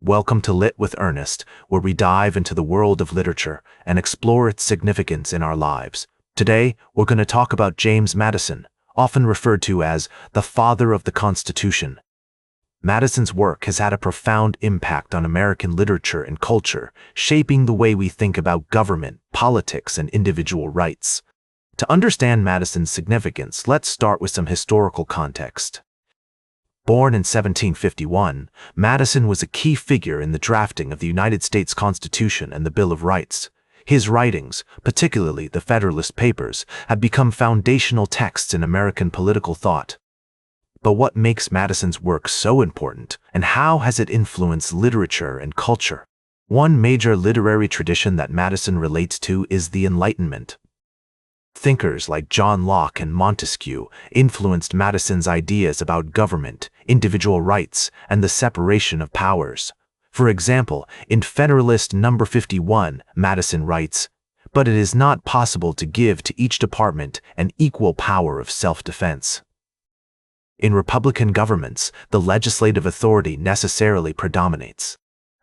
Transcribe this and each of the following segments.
Welcome to Lit with Ernest, where we dive into the world of literature and explore its significance in our lives. Today, we're going to talk about James Madison, often referred to as the father of the Constitution. Madison's work has had a profound impact on American literature and culture, shaping the way we think about government, politics, and individual rights. To understand Madison's significance, let's start with some historical context. Born in 1751, Madison was a key figure in the drafting of the United States Constitution and the Bill of Rights. His writings, particularly the Federalist Papers, have become foundational texts in American political thought. But what makes Madison's work so important, and how has it influenced literature and culture? One major literary tradition that Madison relates to is the Enlightenment. Thinkers like John Locke and Montesquieu influenced Madison's ideas about government, individual rights, and the separation of powers. For example, in Federalist No. 51, Madison writes, "But it is not possible to give to each department an equal power of self-defense." In Republican governments, the legislative authority necessarily predominates.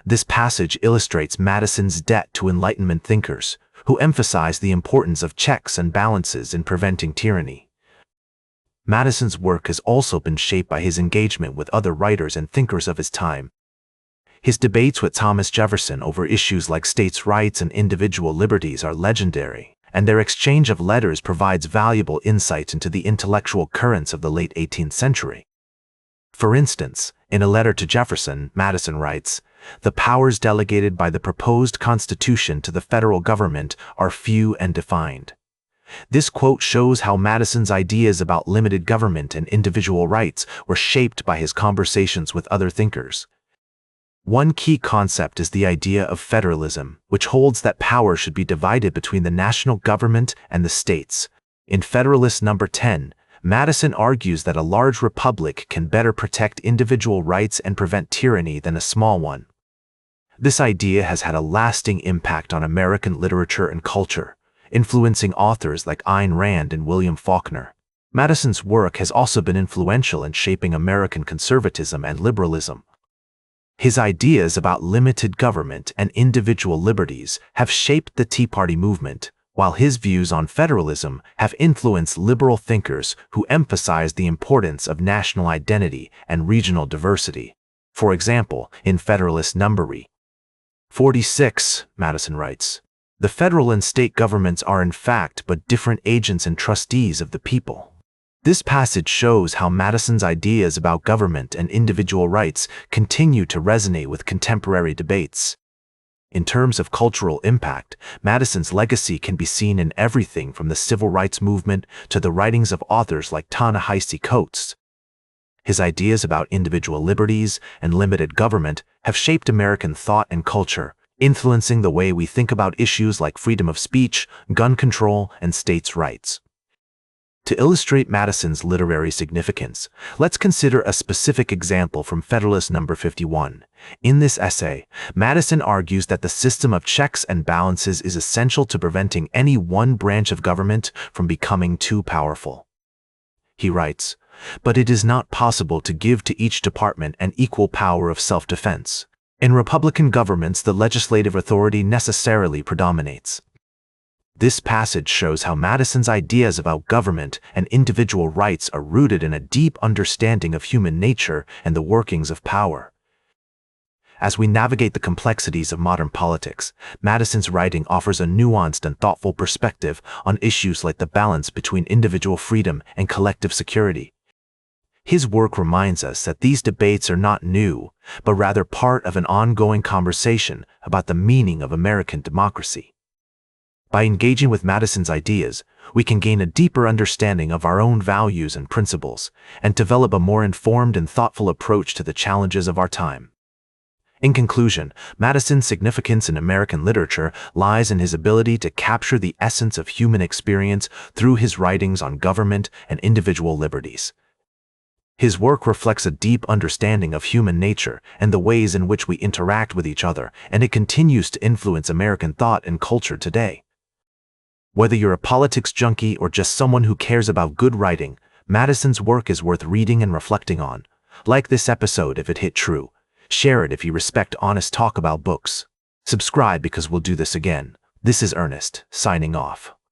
This passage illustrates Madison's debt to Enlightenment thinkers, who emphasized the importance of checks and balances in preventing tyranny. Madison's work has also been shaped by his engagement with other writers and thinkers of his time. His debates with Thomas Jefferson over issues like states' rights and individual liberties are legendary, and their exchange of letters provides valuable insight into the intellectual currents of the late 18th century. For instance, in a letter to Jefferson, Madison writes, "The powers delegated by the proposed Constitution to the federal government are few and defined." This quote shows how Madison's ideas about limited government and individual rights were shaped by his conversations with other thinkers. One key concept is the idea of federalism, which holds that power should be divided between the national government and the states. In Federalist No. 10, Madison argues that a large republic can better protect individual rights and prevent tyranny than a small one. This idea has had a lasting impact on American literature and culture, influencing authors like Ayn Rand and William Faulkner. Madison's work has also been influential in shaping American conservatism and liberalism. His ideas about limited government and individual liberties have shaped the Tea Party movement, while his views on federalism have influenced liberal thinkers who emphasize the importance of national identity and regional diversity. For example, in Federalist No. 46, Madison writes, "The federal and state governments are in fact but different agents and trustees of the people." This passage shows how Madison's ideas about government and individual rights continue to resonate with contemporary debates. In terms of cultural impact, Madison's legacy can be seen in everything from the civil rights movement to the writings of authors like Ta-Nehisi Coates. His ideas about individual liberties and limited government have shaped American thought and culture, influencing the way we think about issues like freedom of speech, gun control, and states' rights. To illustrate Madison's literary significance, let's consider a specific example from Federalist No. 51. In this essay, Madison argues that the system of checks and balances is essential to preventing any one branch of government from becoming too powerful. He writes, "But it is not possible to give to each department an equal power of self-defense. In Republican governments, the legislative authority necessarily predominates." This passage shows how Madison's ideas about government and individual rights are rooted in a deep understanding of human nature and the workings of power. As we navigate the complexities of modern politics, Madison's writing offers a nuanced and thoughtful perspective on issues like the balance between individual freedom and collective security. His work reminds us that these debates are not new, but rather part of an ongoing conversation about the meaning of American democracy. By engaging with Madison's ideas, we can gain a deeper understanding of our own values and principles, and develop a more informed and thoughtful approach to the challenges of our time. In conclusion, Madison's significance in American literature lies in his ability to capture the essence of human experience through his writings on government and individual liberties. His work reflects a deep understanding of human nature and the ways in which we interact with each other, and it continues to influence American thought and culture today. Whether you're a politics junkie or just someone who cares about good writing, Madison's work is worth reading and reflecting on. Like this episode if it hit true. Share it if you respect honest talk about books. Subscribe because we'll do this again. This is Ernest, signing off.